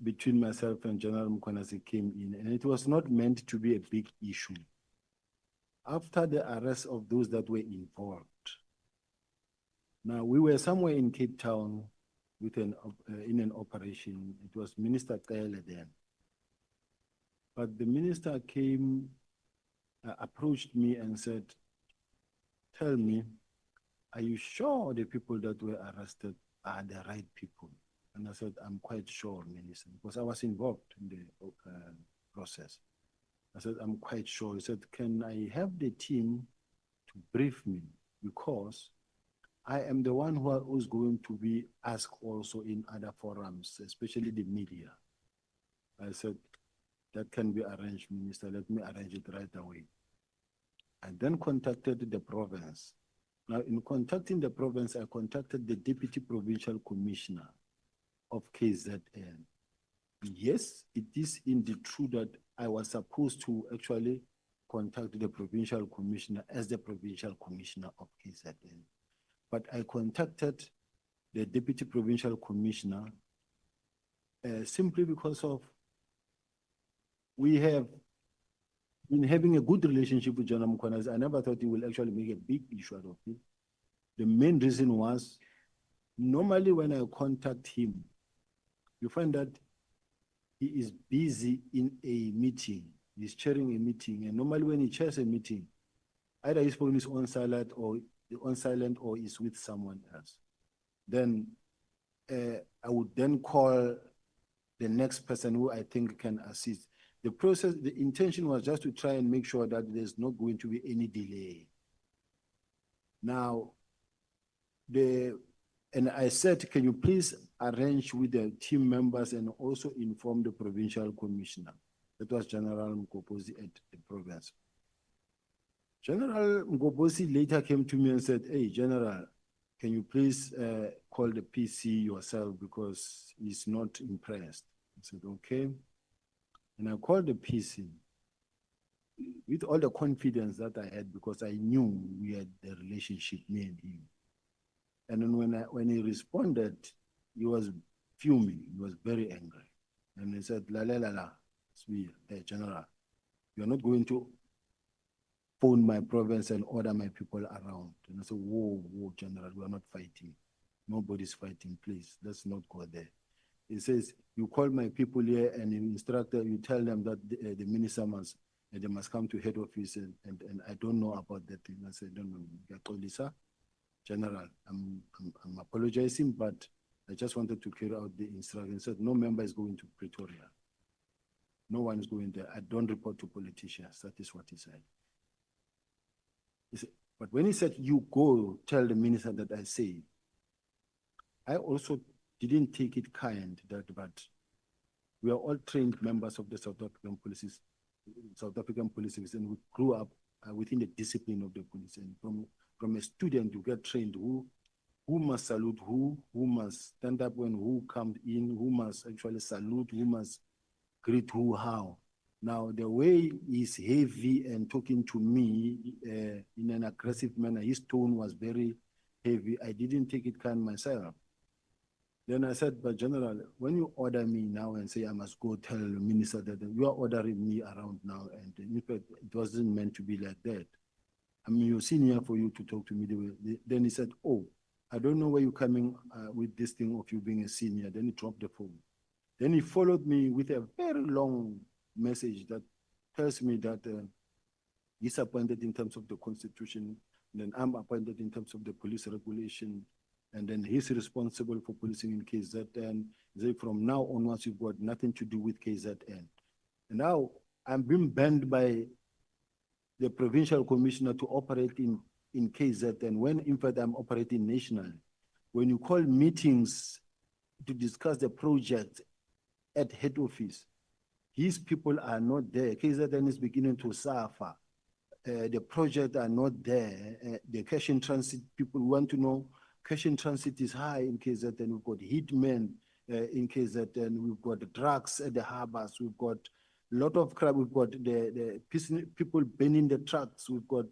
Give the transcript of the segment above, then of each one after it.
between myself and General Mokgotsi came in, and it was not meant to be a big issue. After the arrest of those that were involved, now we were somewhere in Cape Town with in an operation. It was Minister Kele then. But the minister came, approached me and said, "Tell me, are you sure the people that were arrested are the right people?" And I said, "I'm quite sure, Minister," because I was involved in the process. I said, "I'm quite sure." He said, "Can I have the team to brief me? Because I am the one who's going to be asked also in other forums, especially the media." I said, "That can be arranged, Minister. Let me arrange it right away." I then contacted the province. Now, in contacting the province, I contacted the Deputy Provincial Commissioner of KZN. Yes, it is indeed true that I was supposed to actually contact the Provincial Commissioner as the Provincial Commissioner of KZN. But I contacted the Deputy Provincial Commissioner simply because of we have been having a good relationship with General Mokgotsi. I never thought he will actually make a big issue out of it. The main reason was, normally when I contact him, you find that he is busy in a meeting. He's chairing a meeting. And normally when he chairs a meeting, either his phone is on silent or is with someone else. Then I would then call the next person who I think can assist. The process, the intention was just to try and make sure that there's not going to be any delay. Now, and I said, "Can you please arrange with the team members and also inform the provincial commissioner?" That was General Mokgotsi at the province. General Mokgotsi later came to me and said, "Hey, General, can you please call the PC yourself because he's not impressed?" I said, "Okay." And I called the PC with all the confidence that I had because I knew we had the relationship, me and him. And then when he responded, he was fuming. He was very angry. And he said, "La, Sibiya, hey, General, you're not going to phone my province and order my people around." And I said, whoa, General, we are not fighting. Nobody's fighting, please. Let's not go there. He says, "You call my people here and you instruct them, you tell them that the minister they must come to head office and I don't know about that thing." I said, "No, sir. General, I'm apologizing, but I just wanted to carry out the instruction." He said, "No member is going to Pretoria. No one is going there. I don't report to politicians." That is what he said. He said, but when he said, "You go tell the minister that I say," I also didn't take it kind that, but we are all trained members of the South African police, and we grew up within the discipline of the police. And from a student, you get trained who must salute who must stand up when who comes in, who must actually salute, who must greet who, how. Now, the way he's heavy and talking to me in an aggressive manner, his tone was very heavy. I didn't take it kind myself. Then I said, "But General, when you order me now and say I must go tell the minister that you are ordering me around now, and in fact, it wasn't meant to be like that. I'm your senior for you to talk to me the way." Then he said, "Oh, I don't know where you're coming with this thing of you being a senior." Then he dropped the phone. Then he followed me with a very long message that tells me that he's appointed in terms of the constitution, and then I'm appointed in terms of the police regulation, and then he's responsible for policing in KZN. From now onwards, you've got nothing to do with KZN. And now I'm being banned by the provincial commissioner to operate in KZN when in fact I'm operating nationally. When you call meetings to discuss the project at head office, his people are not there. KZN is beginning to suffer. The project are not there. The cash in transit people want to know. Cash in transit is high in KZN. We've got hitmen in KZN. We've got drugs at the harbors. We've got a lot of crap. We've got the people burning the trucks. We've got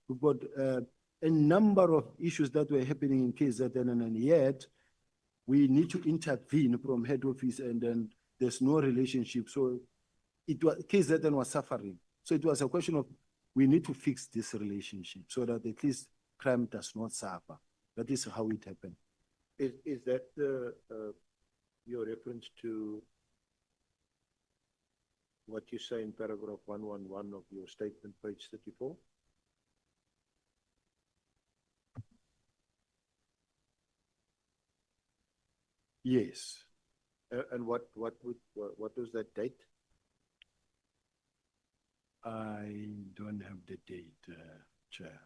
a number of issues that were happening in KZN, and yet we need to intervene from head office and then there's no relationship. So it was, KZN was suffering. So it was a question of, we need to fix this relationship so that at least crime does not suffer. That is how it happened. Is that the, your reference to what you say in paragraph 111 of your statement, page 34? Yes. And what was that date? I don't have the date, Chair.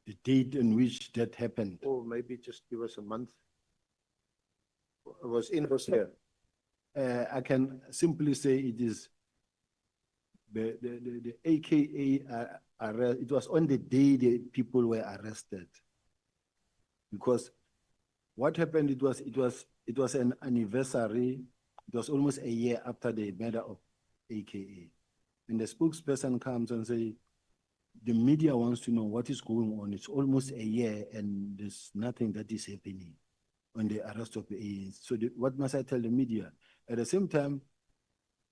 The date in which that happened. Or maybe just give us a month. It was in this year. I can simply say it is the AKA arrest. It was on the day the people were arrested. Because what happened, it was an anniversary. It was almost a year after the murder of AKA. And the spokesperson comes and say, the media wants to know what is going on. It's almost a year and there's nothing that is happening on the arrest of the ANC. So what must I tell the media? At the same time,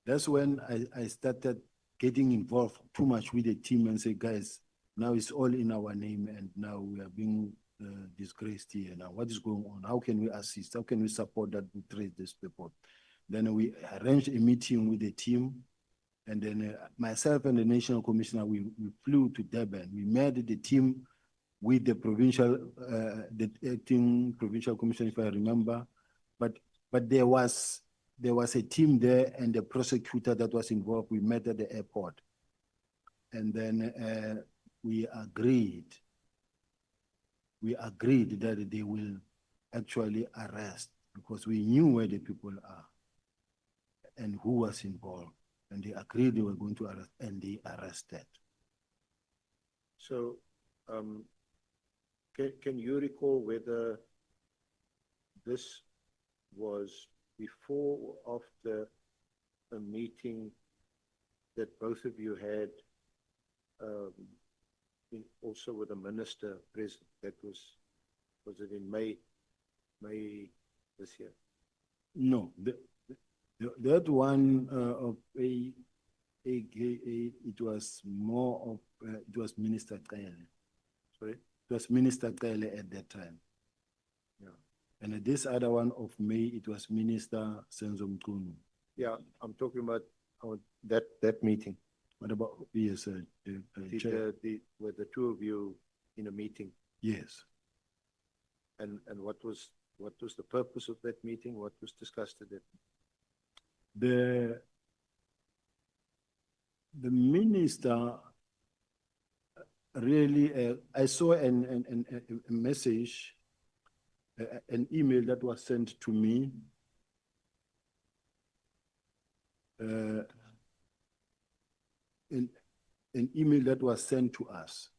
that's when I started getting involved too much with the team and say, guys, now it's all in our name and now we are being disgraced here. Now what is going on? How can we assist? How can we support that we trace these people? Then we arranged a meeting with the team. And then myself and the National Commissioner, we flew to Durban. We met the team with the provincial, the acting provincial commissioner, if I remember. But there was a team there and the prosecutor that was involved. We met at the airport. And then we agreed that they will actually arrest because we knew where the people are and who was involved. And they agreed they were going to arrest, and they arrested. So, can you recall whether this was before or after a meeting that both of you had, also with the minister present? That was it in May this year? No, that one of AKA, it was more of, it was Minister Kele. Sorry? It was Minister Kele at that time. Yeah. And this other one of May, it was Minister Senzo Mkunu. Yeah, I'm talking about that meeting. What about, yes, were the two of you in a meeting? Yes. And what was the purpose of that meeting? What was discussed at it? The minister really, I saw a message, an email that was sent to me. An email that was sent to us.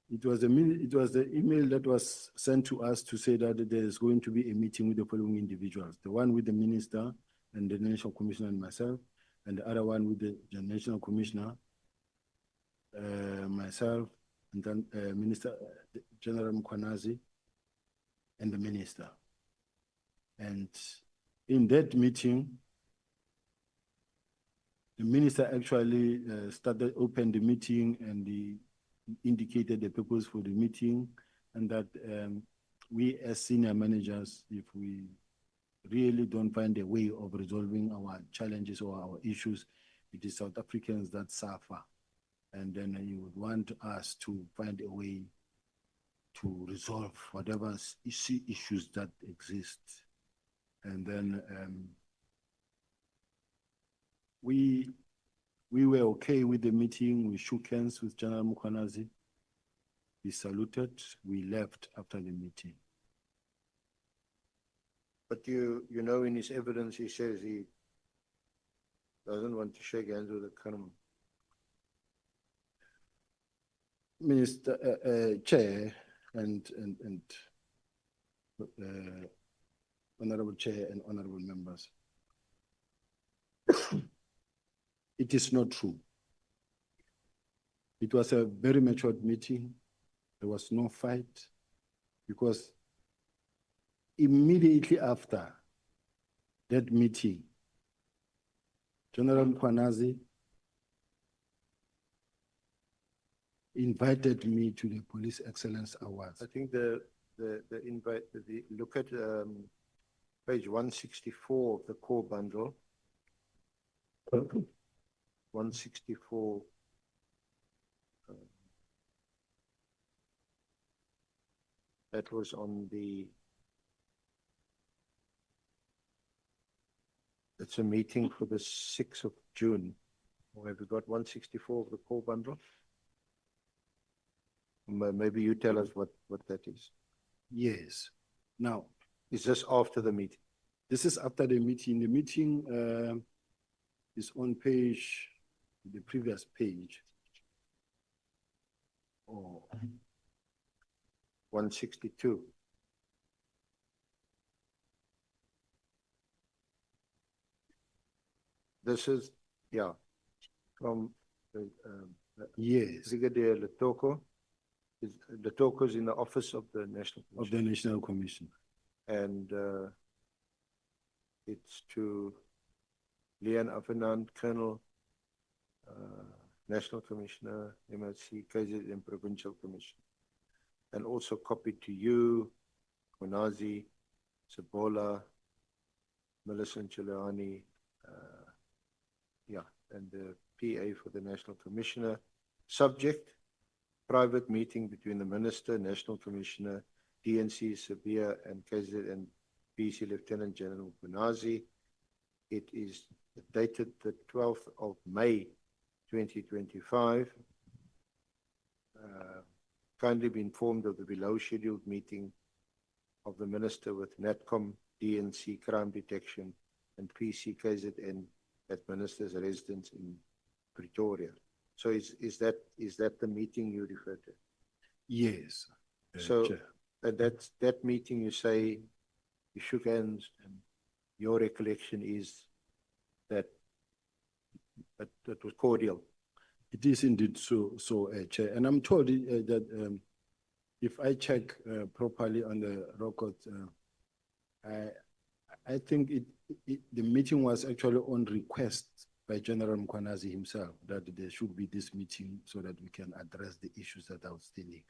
It was the email that was sent to us to say that there is going to be a meeting with the following individuals: the one with the minister and the National Commissioner and myself, and the other one with the National Commissioner, myself, and then Minister General Mokgotsi, and the minister. And in that meeting, the minister actually opened the meeting and he indicated the purpose for the meeting, and that we as senior managers, if we really don't find a way of resolving our challenges or our issues, it is South Africans that suffer. And then you would want us to find a way to resolve whatever issues that exist. And then we were okay with the meeting. We shook hands with General Mokgotsi. We saluted. We left after the meeting. But you know, in his evidence, he says he doesn't want to shake hands with the colonel. Minister, Chair, and Honorable Chair and Honorable Members, it is not true. It was a very matured meeting. There was no fight because immediately after that meeting, General Mkhwanazi invited me to the Police Excellence Awards. I think the invite, look at page 164 of the core bundle. 164. That was on the, it's a meeting for the 6th of June. Or have you got 164 of the core bundle? Maybe you tell us what that is. Yes. Now, Is this after the meeting? this is after the meeting. The meeting is on page, the previous page. Oh, 162. This is, yeah, from yes, Brigadier Letoko. Letoko is in the office of the National of Commission. the National Commission. And it's to Leon Avenant, Colonel, National Commissioner, MLC, KZN Provincial Commission. And also copied to you, Konazi, Sabola, Millicent Giuliani, and the PA for the National Commissioner. Subject, private meeting between the Minister, National Commissioner, DNC, Sibiya, and KZN BC Lieutenant General Konazi. It is dated the 12th of May, 2025. Kindly be informed of the below scheduled meeting of the Minister with NATCOM, DNC, Crime Detection, and PC KZN at Minister's residence in Pretoria. So is that the meeting you refer to? Yes. So Chair. that meeting you say you shook hands, and your recollection is that that was cordial. It is indeed so, Chair. And I'm told that if I check properly on the record, I think the meeting was actually on request by General Mkhwanazi himself that there should be this meeting so that we can address the issues that are outstanding.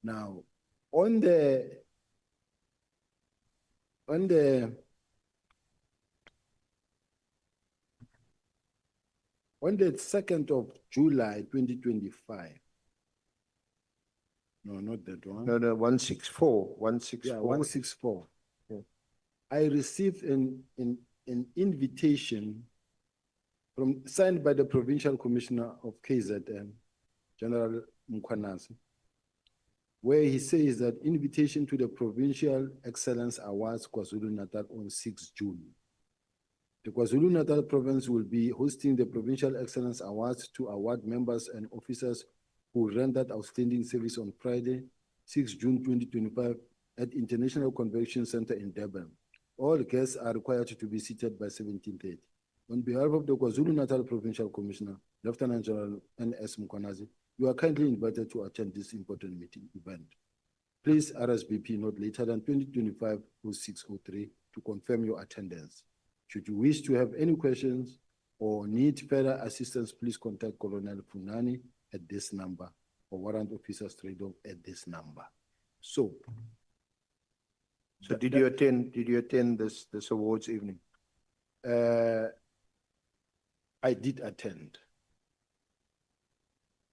Now, on the 2nd of July, 2025. No, not that one. No, 164. 164. Yeah, 164. Yeah. I received an invitation signed by the Provincial Commissioner of KZN, General Mkhwanazi, where he says that invitation to the Provincial Excellence Awards KwaZulu-Natal on 6 June. The KwaZulu-Natal province will be hosting the Provincial Excellence Awards to award members and officers who rendered outstanding service on Friday, 6 June 2025 at International Convention Center in Durban. All guests are required to be seated by 17:30. On behalf of the KwaZulu-Natal Provincial Commissioner, Lieutenant General N.S. Mkhwanazi, you are kindly invited to attend this important meeting event. Please RSVP not later than 2025-0603 to confirm your attendance. Should you wish to have any questions or need further assistance, please contact Colonel Funani at this number or Warrant Officer Stradom at this number. So did you attend this awards evening? I did attend.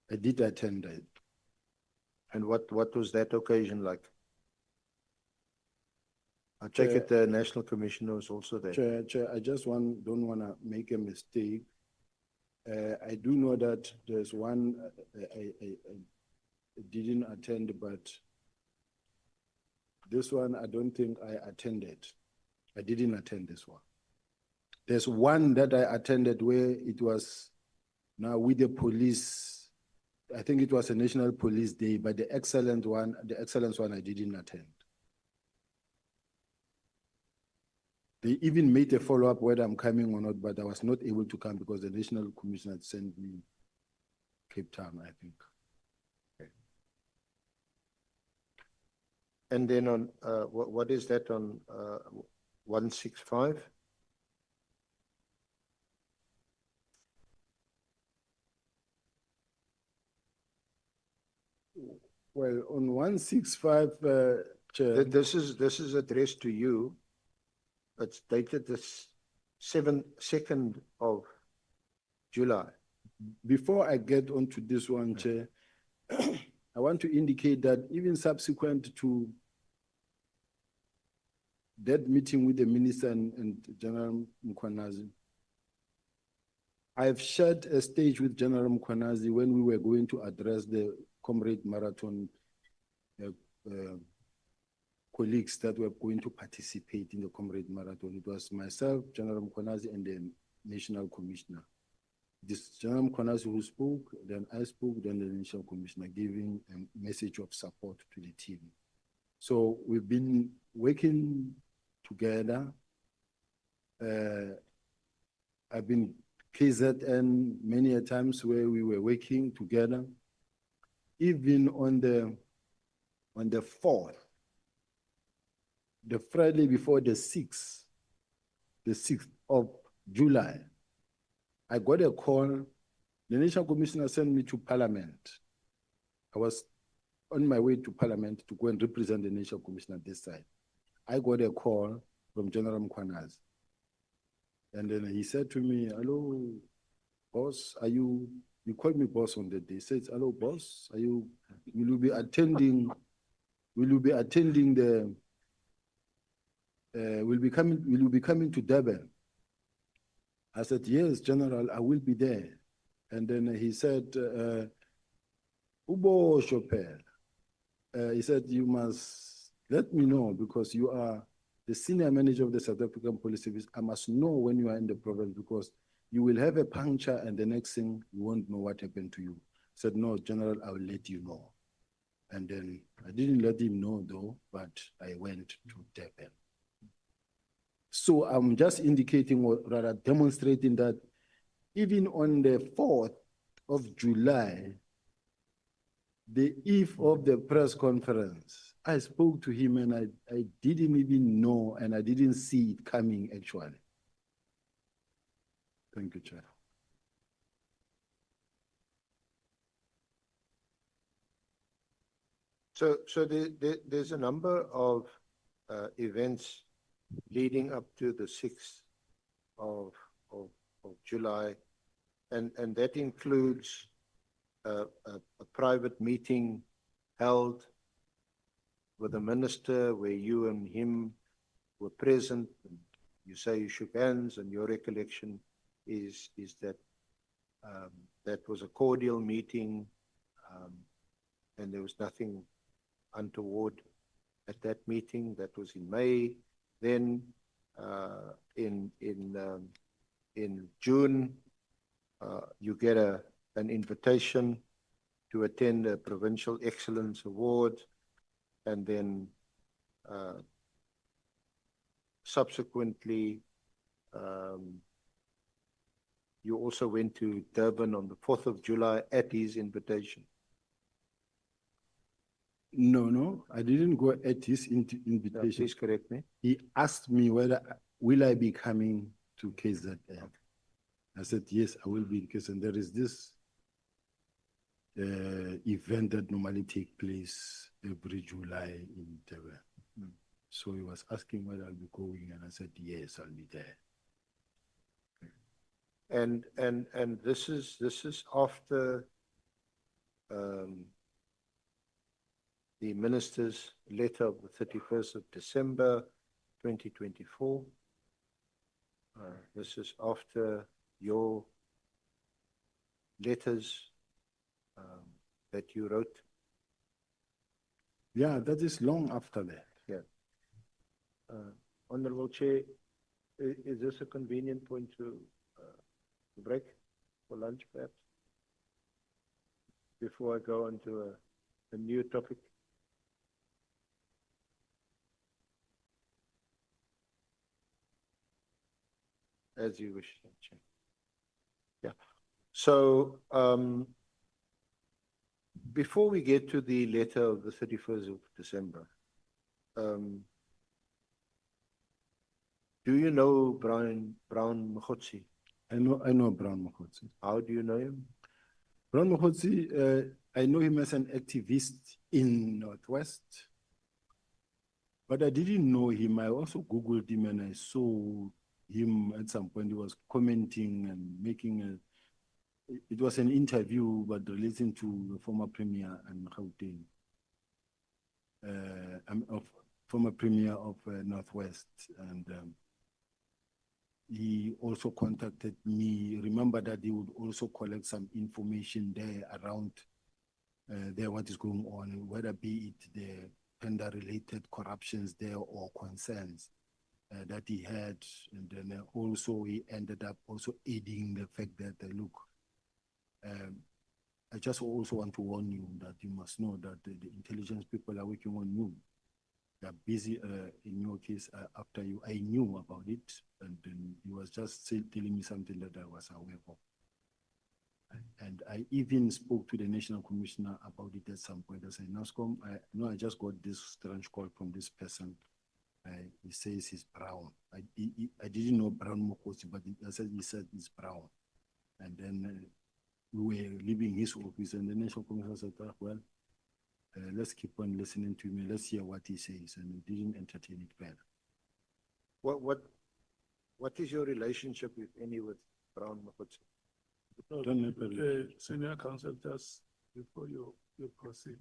I did attend it. And what was that occasion like? I take it the National Commissioner was also there. Chair, I just don't want to make a mistake. I do know that there's one I didn't attend, but this one I don't think I attended. I didn't attend this one. There's one that I attended where it was now with the police. I think it was a National Police Day, but the excellence one I didn't attend. They even made a follow-up whether I'm coming or not, but I was not able to come because the National Commission had sent me Cape Town, I think. And then on, what is that on, 165? Well, on 165, Chair, This is addressed to you. It's dated this 2nd of July. before I get onto this one, Chair, I want to indicate that even subsequent to that meeting with the minister and General Mkhwanazi, I've shared a stage with General Mkhwanazi when we were going to address the Comrade Marathon colleagues that were going to participate in the Comrade Marathon. It was myself, General Mkhwanazi, and the National Commissioner. This General Mkhwanazi who spoke, then I spoke, then the National Commissioner, giving a message of support to the team. So we've been working together. I've been KZN many a times where we were working together. Even on the 4th, the Friday before the 6th of July, I got a call. The National Commissioner sent me to Parliament. I was on my way to Parliament to go and represent the National Commissioner this side. I got a call from General Mkhwanazi. And then he said to me, "Hello, boss, you called me boss on that day." He said, "Hello, boss, will you be attending will you be coming to Durban?" I said, "Yes, General, I will be there." And then he said, "Ubo Chopel," he said, "You must let me know because you are the senior manager of the South African Police Service. I must know when you are in the province because you will have a puncture and the next thing you won't know what happened to you." I said, "No, General, I will let you know." And then I didn't let him know though, but I went to Durban. So I'm just indicating, or rather demonstrating that even on the 4th of July, the eve of the press conference, I spoke to him and I didn't even know and I didn't see it coming actually. Thank you, Chair. So there's a number of events leading up to the 6th of July, and that includes a private meeting held with the minister where you and him were present. And you say you shook hands, and your recollection is that that was a cordial meeting, and there was nothing untoward at that meeting. That was in May. Then in June, you get an invitation to attend a Provincial Excellence Award, and then subsequently you also went to Durban on the 4th of July at his invitation. No, I didn't go at his invitation. No, please correct me. He asked me whether will I be coming to KZN. I said, yes, I will be in KZN. There is this event that normally takes place every July in Durban. So he was asking whether I'll be going, and I said, yes, I'll be there. And this is after the minister's letter of the 31st of December 2024. This is after your letters that you wrote. Yeah, that is long after that. Yeah. Honorable Chair, is this a convenient point to break for lunch, perhaps? Before I go on to a new topic. As you wish, Chair. Yeah. So before we get to the letter of the 31st of December, Do you know Brown Mokgotsi? I know Brown Mokgotsi. How do you know him? Brown Mokgotsi, I know him as an activist in Northwest, but I didn't know him. I also Googled him and I saw him at some point. He was commenting and making it was an interview, but relating to the former premier and Gauteng, former premier of Northwest. And he also contacted me. Remember that he would also collect some information there around there, what is going on, whether be it the tender-related corruptions there or concerns that he had. And then also he ended up also aiding the fact that, look, I just also want to warn you that you must know that the intelligence people are working on you. They're busy in your case after you. I knew about it, and then he was just telling me something that I was aware of. And I even spoke to the National Commissioner about it at some point. I said, NASCOM, I just got this strange call from this person. He says he's Brown. I didn't know Brown Mokgotsi, but he said he's Brown. And then we were leaving his office, and the National Commissioner said, well, let's keep on listening to him and let's hear what he says. And we didn't entertain it further. What is your relationship, if any, with Brown Mokgotsi? Senior Counsel, just before you proceed,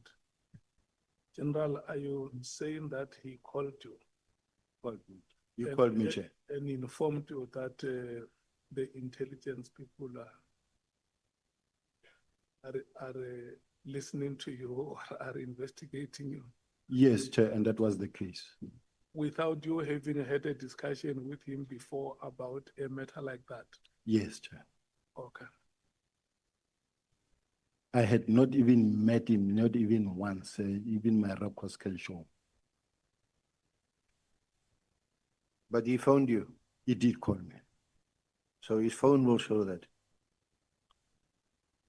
General, are you saying that he called you? You called me, Chair. And informed you that the intelligence people are listening to you or are investigating you? Yes, Chair, and that was the case. Without you having had a discussion with him before about a matter like that? Yes, Chair. Okay. I had not even met him, not even once. Even my records can show. But he phoned you. He did call me. So his phone will show that.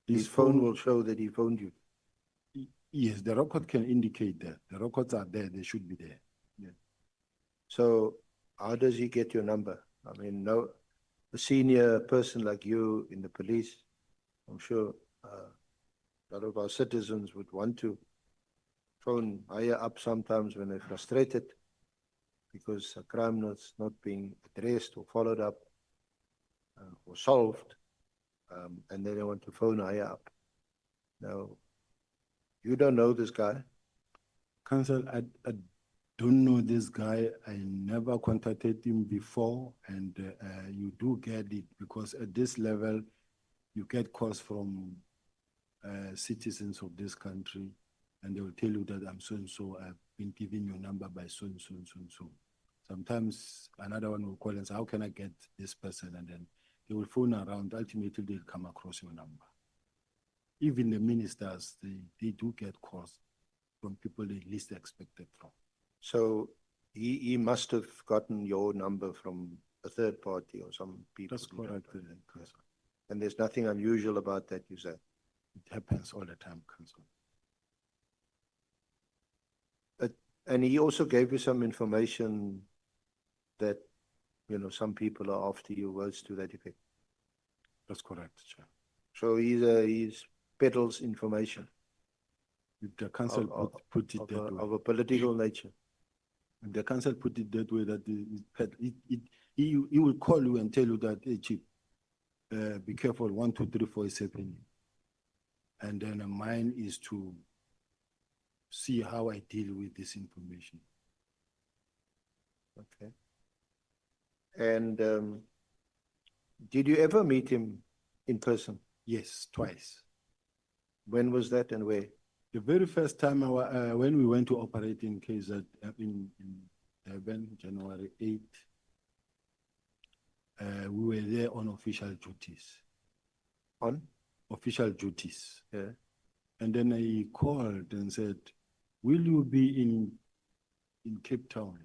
His phone will show that he phoned you. Yes, the record can indicate that. The records are there, they should be there. Yeah. So how does he get your number? I mean, a senior person like you in the police, I'm sure a lot of our citizens would want to phone higher up sometimes when they're frustrated because a crime is not being addressed or followed up or solved, and then they want to phone higher up. Now, you don't know this guy? Counsel, I don't know this guy. I never contacted him before, and you do get it because at this level, you get calls from citizens of this country, and they will tell you that I'm so and so. I've been given your number by so and so and so and so. Sometimes another one will call and say, "How can I get this person?" And then they will phone around. Ultimately, they'll come across your number. Even the ministers, they do get calls from people they least expected from. So he must have gotten your number from a third party or some people. That's correct. And there's nothing unusual about that, you say? It happens all the time, Counsel. And he also gave you some information that, some people are after you, words to that effect. That's correct, Chair. So he's peddles information. If the council put it that way. Of a political nature. If the council put it that way, that he will call you and tell you that, hey, Chief, be careful, 1, 2, 3, 4 is happening. And then mine is to see how I deal with this information. Okay. And did you ever meet him in person? Yes, twice. When was that and where? The very first time when we went to operate in KZ in Durban, January 8th, we were there on official duties. On? Official duties. Yeah. And then he called and said, "Will you be in Cape Town?"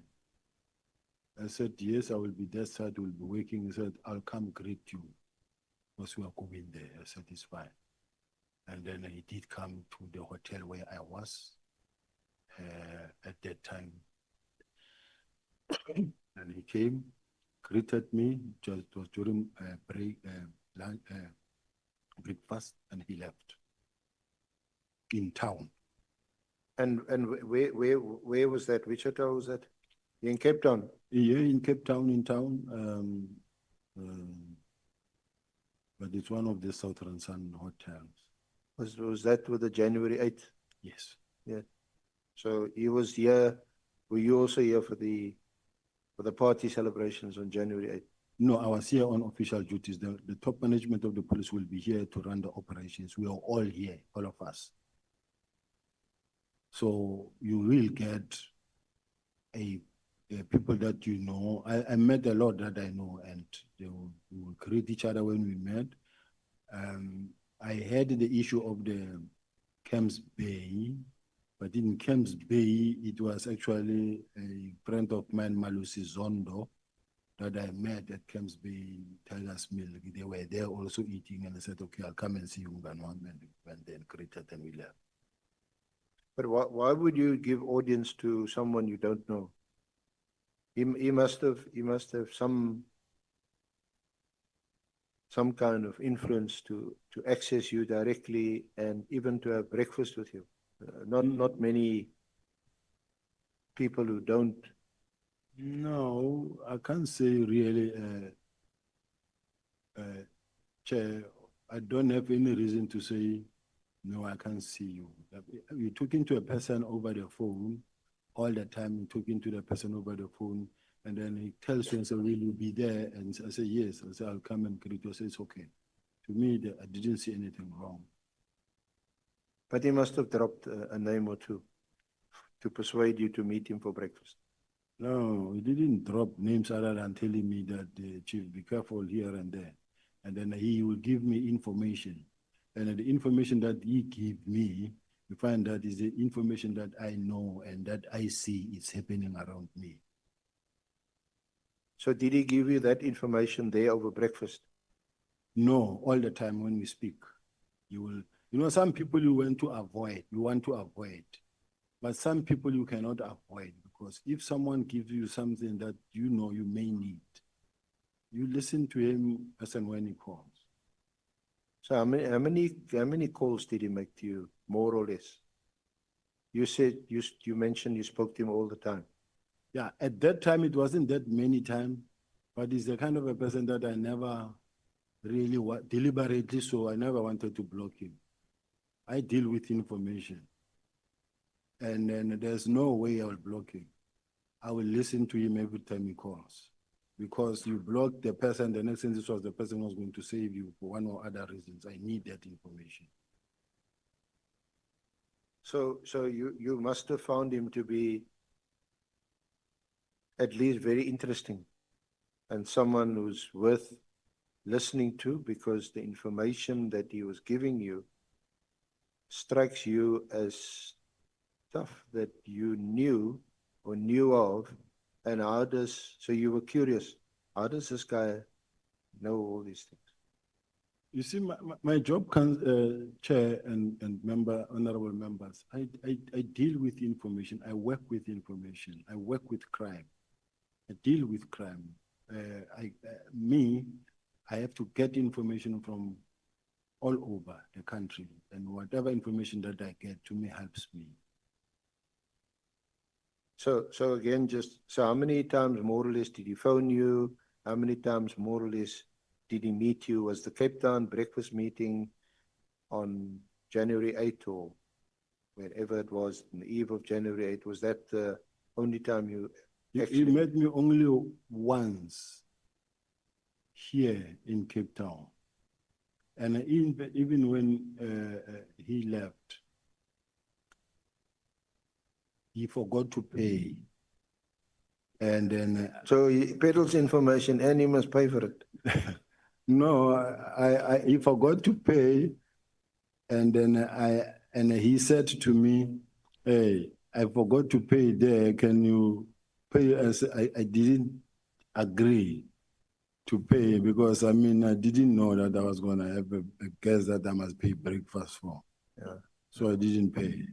I said, "Yes, I will be there, sir. I will be working." He said, "I'll come greet you because we are going there." I said, "It's fine." And then he did come to the hotel where I was at that time. And he came, greeted me, it was during break, lunch, breakfast, and he left in town. And where was that? Which hotel was that? In Cape Town? Yeah, in Cape Town, in town. But it's one of the Southern Sun hotels. Was that with the January 8th? Yes. Yeah. So he was here. Were you also here for the party celebrations on January 8th? No, I was here on official duties. The top management of the police will be here to run the operations. We are all here, all of us. So you will get a people that you know. I met a lot that I know, and we will greet each other when we met. I had the issue of the Camps Bay, but in Camps Bay, it was actually a friend of mine, Malusi Zondo, that I met at Camps Bay, Tiger's Mill. They were there also eating, and I said, okay, I'll come and see you, and then greeted, and we left. But why would you give audience to someone you don't know? He must have some kind of influence to access you directly and even to have breakfast with you. Not many people who don't. No, I can't say really, Chair, I don't have any reason to say, no, I can't see you. You're talking to a person over the phone all the time, you're talking to the person over the phone, and then he tells you and says, will you be there? And I say, yes. I say, I'll come and greet you. I say, it's okay. To me, I didn't see anything wrong. But he must have dropped a name or two to persuade you to meet him for breakfast. No, he didn't drop names other than telling me that, Chief, be careful here and there. And then he will give me information. And the information that he gave me, you find that is the information that I know and that I see is happening around me. So did he give you that information there over breakfast? No, all the time when we speak. You know, some people you want to avoid, but some people you cannot avoid, because if someone gives you something that you know you may need, you listen to him as and when he calls. So how many calls did he make to you, more or less? You said you mentioned you spoke to him all the time. Yeah, at that time it wasn't that many times, but he's the kind of a person that I never really deliberately, so I never wanted to block him. I deal with information, and then there's no way I will block him. I will listen to him every time he calls, because you block the person, the next thing this was the person was going to save you for one or other reasons. I need that information. So you must have found him to be at least very interesting and someone who's worth listening to, because the information that he was giving you strikes you as stuff that you knew or knew of. And so you were curious, how does this guy know all these things? You see, my job, Chair and honorable members, I deal with information, I work with information, I work with crime, I deal with crime. I have to get information from all over the country, and whatever information that I get, to me, helps me. So again, so how many times more or less did he phone you? How many times more or less did he meet you? Was the Cape Town breakfast meeting on January 8th or wherever it was, on the eve of January 8th, was that the only time you actually... He met me only once here in Cape Town. And even when he left, he forgot to pay. And then... So he peddles information and he must pay for it. No, he forgot to pay. And then he said to me, hey, I forgot to pay there. Can you pay? I didn't agree to pay, because I didn't know that I was going to have a guest that I must pay breakfast for. Yeah. So I didn't pay.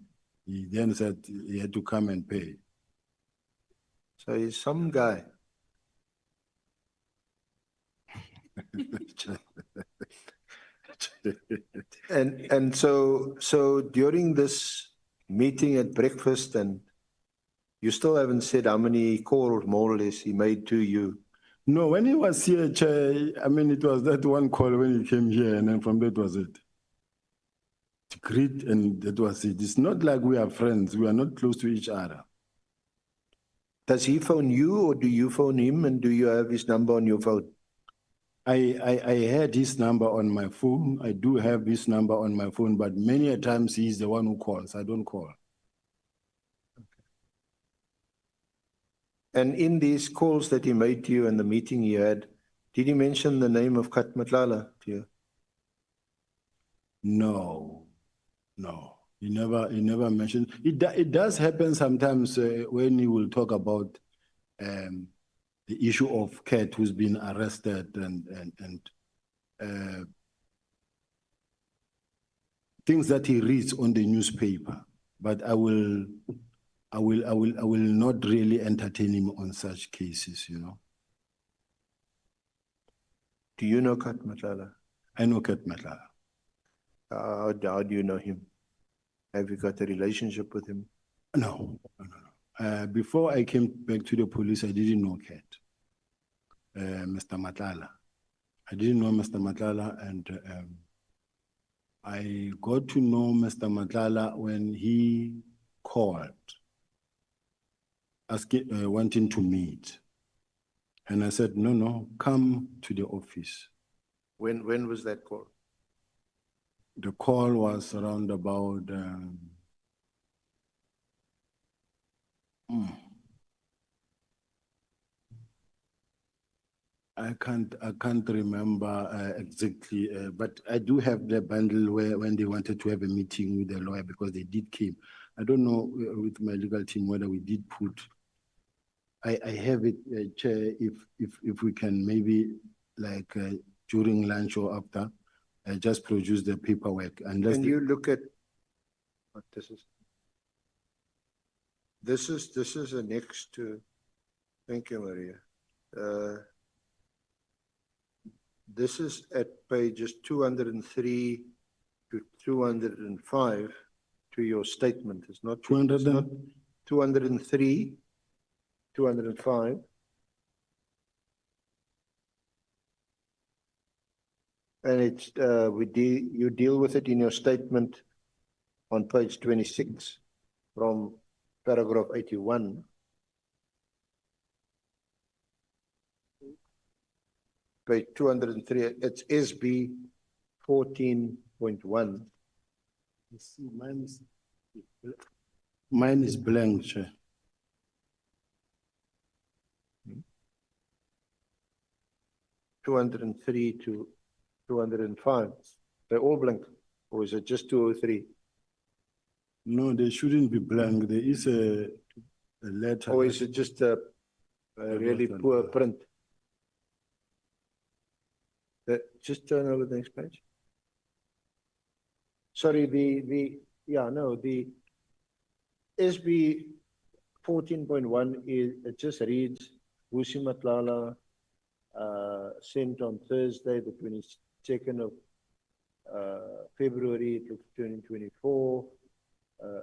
He then said he had to come and pay. So he's some guy. And so during this meeting at breakfast, and you still haven't said how many calls more or less he made to you. No, when he was here, Chair, I mean, it was that one call when he came here, and then from that was it. To greet, and that was it. It's not like we are friends. We are not close to each other. Does he phone you or do you phone him, and do you have his number on your phone? I had his number on my phone. I do have his number on my phone, but many a times he's the one who calls. I don't call. And in these calls that he made to you and the meeting he had, did he mention the name of Matlala to you? No. He never mentioned. It does happen sometimes when he will talk about the issue of Kat who's been arrested and things that he reads on the newspaper. But I will not really entertain him on such cases, you know. Do you know Matlala? I know Kat Matlala. How do you know him? Have you got a relationship with him? No. Before I came back to the police, I didn't know Kat, Mr. Matlala. I didn't know Mr. Matlala, and I got to know Mr. Matlala when he called, asking, wanting to meet. And I said, no, come to the office. When was that call? The call was around about I can't remember exactly, but I do have the bundle when they wanted to have a meeting with the lawyer, because they did came. I don't know with my legal team whether we did put. I have it, Chair. If we can maybe like during lunch or after, just produce the paperwork. Unless Can you look at what this is? This is a next to. Thank you, Maria. This is at pages 203 to 205 to your statement. It's not 200 it's not 203, 205. And it's you deal with it in your statement on page 26 from paragraph 81. Page 203, it's SB 14.1. See, mine is blank, Chair. Hmm. 203 to 205. They're all blank, or is it just 203? No, they shouldn't be blank. There is a letter. Or is it just a really poor print? Just turn over the next page. Sorry, the SB 14.1 is, it just reads, Vusi Matlala sent on Thursday, the 22nd of February 2024.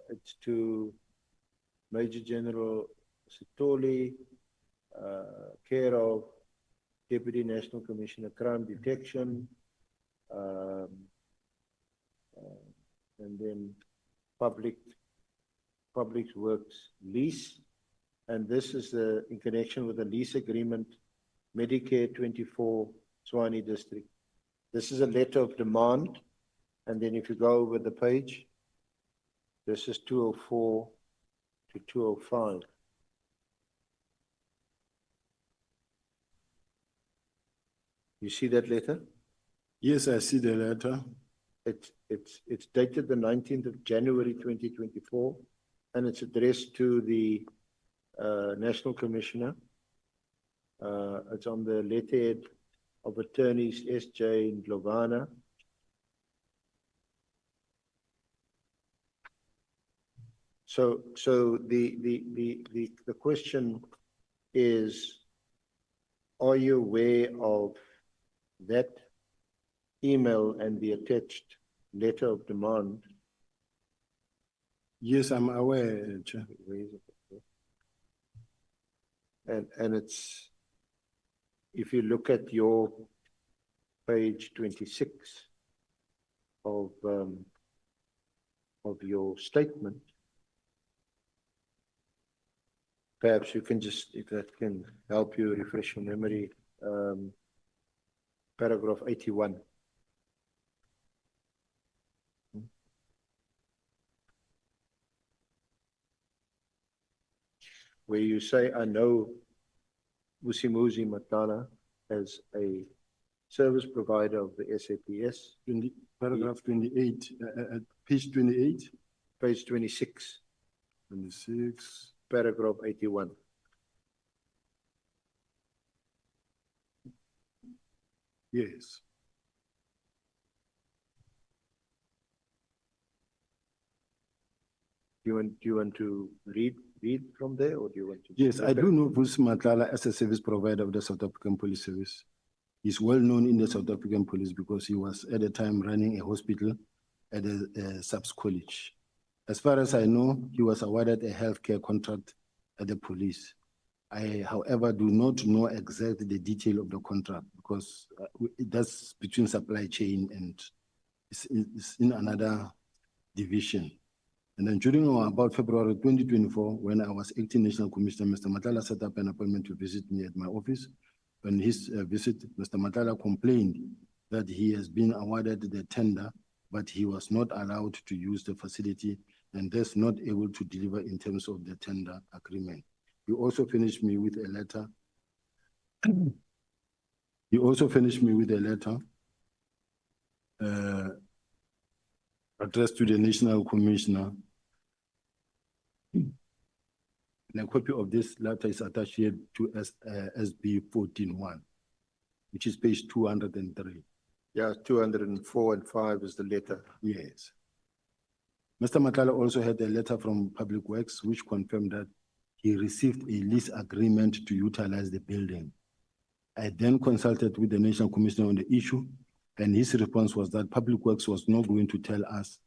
It's to Major General Sitoli, care of Deputy National Commissioner Crime Detection, and then Public Works lease. And this is in connection with the lease agreement, Medicare 24, Tshwane District. This is a letter of demand. And then if you go over the page, this is 204 to 205. You see that letter? Yes, I see the letter. It's dated the 19th of January 2024, and it's addressed to the National Commissioner. It's on the letterhead of attorneys S.J. Ndlovana. So the question is, are you aware of that email and the attached letter of demand? Yes, I'm aware, Chair. Where is it? And it's, if you look at your page 26 of your statement, perhaps you can just, if that can help you refresh your memory, paragraph 81. Where you say, I know Musimuzi Matlala as a service provider of the SAPS. Paragraph 28, page 28. Page 26. 26. Paragraph 81. Yes. Do you want to read from there, or do you want to? Yes, I do know Vusi Matlala as a service provider of the South African Police Service. He's well known in the South African Police because he was at the time running a hospital at a subs college. As far as I know, he was awarded a healthcare contract at the police. I, however, do not know exactly the detail of the contract because that's between supply chain and it's in another division. And then during about February 2024, when I was acting National Commissioner, Mr. Matlala set up an appointment to visit me at my office. On his visit, Mr. Matlala complained that he has been awarded the tender, but he was not allowed to use the facility and thus not able to deliver in terms of the tender agreement. He also finished me with a letter. He also finished me with a letter addressed to the National Commissioner. And a copy of this letter is attached here to SB 14-1, which is page 203. Yeah, 204 and 5 is the letter. Yes. Mr. Matlala also had a letter from Public Works which confirmed that he received a lease agreement to utilize the building. I then consulted with the National Commissioner on the issue, and his response was that Public Works was not going to tell us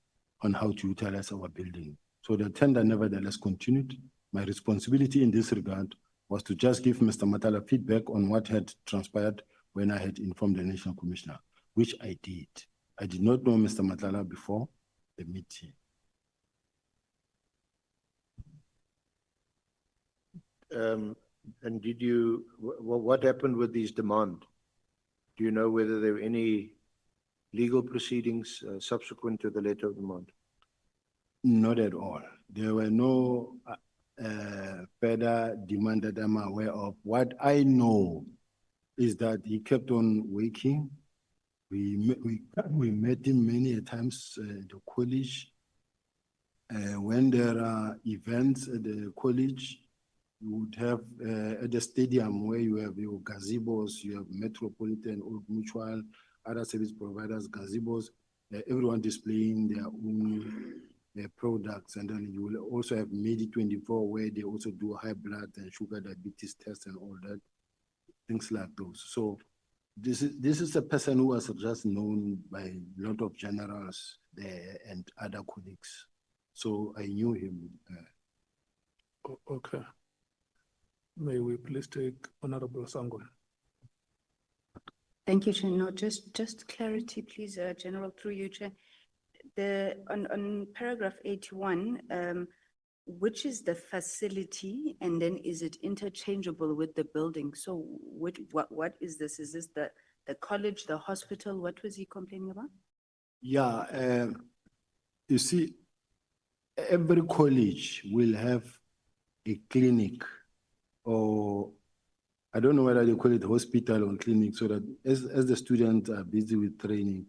on how to utilize our building. So the tender nevertheless continued. My responsibility in this regard was to just give Mr. Matlala feedback on what had transpired when I had informed the National Commissioner, which I did. I did not know Mr. Matlala before the meeting. And did you, what happened with these demands? Do you know whether there were any legal proceedings subsequent to the letter of demand? Not at all. There were no further demand that I'm aware of. What I know is that he kept on working. We met him many times at the college. When there are events at the college, you would have at the stadium where you have your gazebos, you have Metropolitan, Old Mutual, other service providers, gazebos, everyone displaying their own products. And then you will also have Medi24 where they also do high blood and sugar diabetes tests and all that, things like those. So this is a person who was just known by a lot of generals there and other colleagues. So I knew him. Okay. May we please take Honorable Sango. Thank you, Chair. No, just clarity, please, General, through you, Chair. On paragraph 81, which is the facility, and then is it interchangeable with the building? So what is this? Is this the college, the hospital? What was he complaining about? Yeah, you see, every college will have a clinic, or I don't know whether they call it hospital or clinic, so that as the students are busy with training,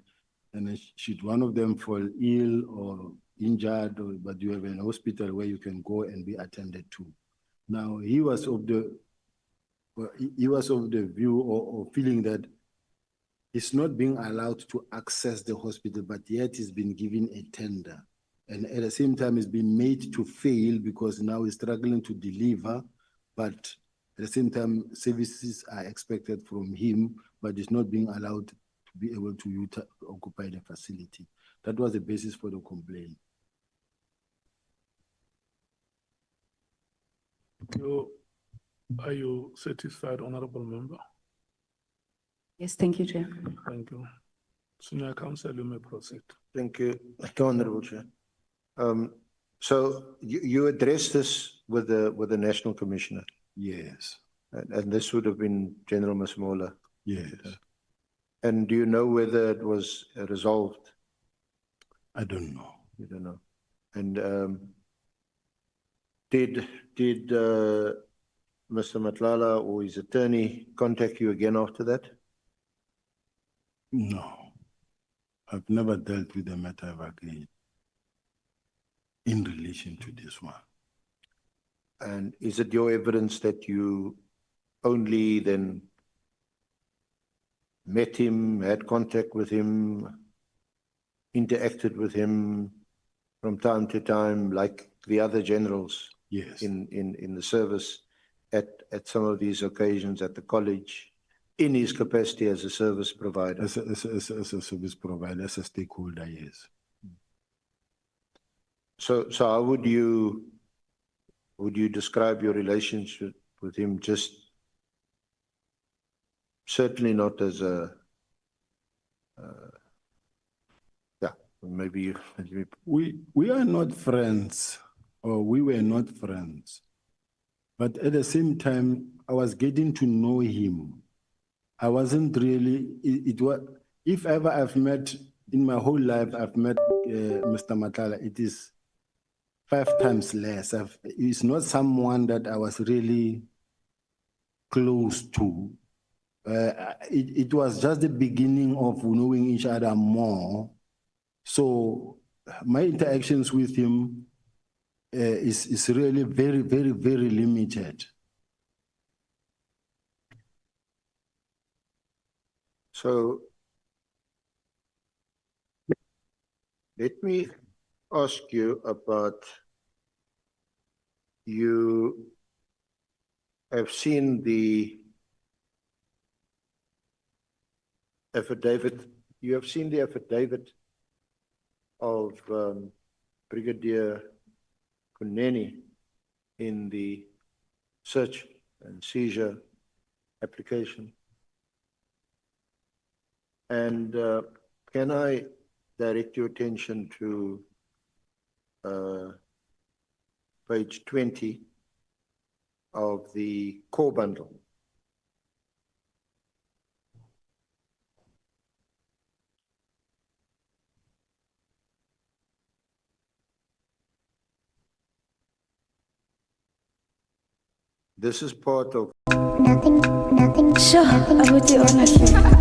and should one of them fall ill or injured, but you have a hospital where you can go and be attended to. Now, he was of the view or feeling that he's not being allowed to access the hospital, but yet he's been given a tender. And at the same time, he's been made to fail because now he's struggling to deliver, but At the same time, services are expected from him, but is not being allowed to be able to occupy the facility. That was the basis for the complaint. Are you satisfied, honorable member? Yes, thank you, Chair. Thank you. Senior counsel, you may proceed. Thank you, Honorable Chair. So you addressed this with the National Commissioner, Yes, and this would have been General Masmola. yes. And do you know whether it was resolved? I don't know. You don't know. And did Mr. Matlala or his attorney contact you again after that? No, I've never dealt with the matter again in relation to this one. And is it your evidence that you only then met him, had contact with him, interacted with him from time to time, like the other generals Yes, in the service at some of these occasions at the college, in his capacity as a service provider? as a service provider, as a stakeholder, yes. So how would you describe your relationship with him? Just certainly not as a, yeah, maybe We are not friends, or we were not friends. But at the same time, I was getting to know him. I wasn't really, it was, if ever I've met, in my whole life, I've met Mr. Matlala, it is 5 times less. It's not someone that I was really close to. It was just the beginning of knowing each other more. So my interactions with him is really very, very, very limited. So let me ask you about, you have seen the affidavit, you have seen the affidavit of Brigadier Kuneni in the search and seizure application. And can I direct your attention to page 20 of the core bundle? This is part of Nothing. Sure, I would do honestly.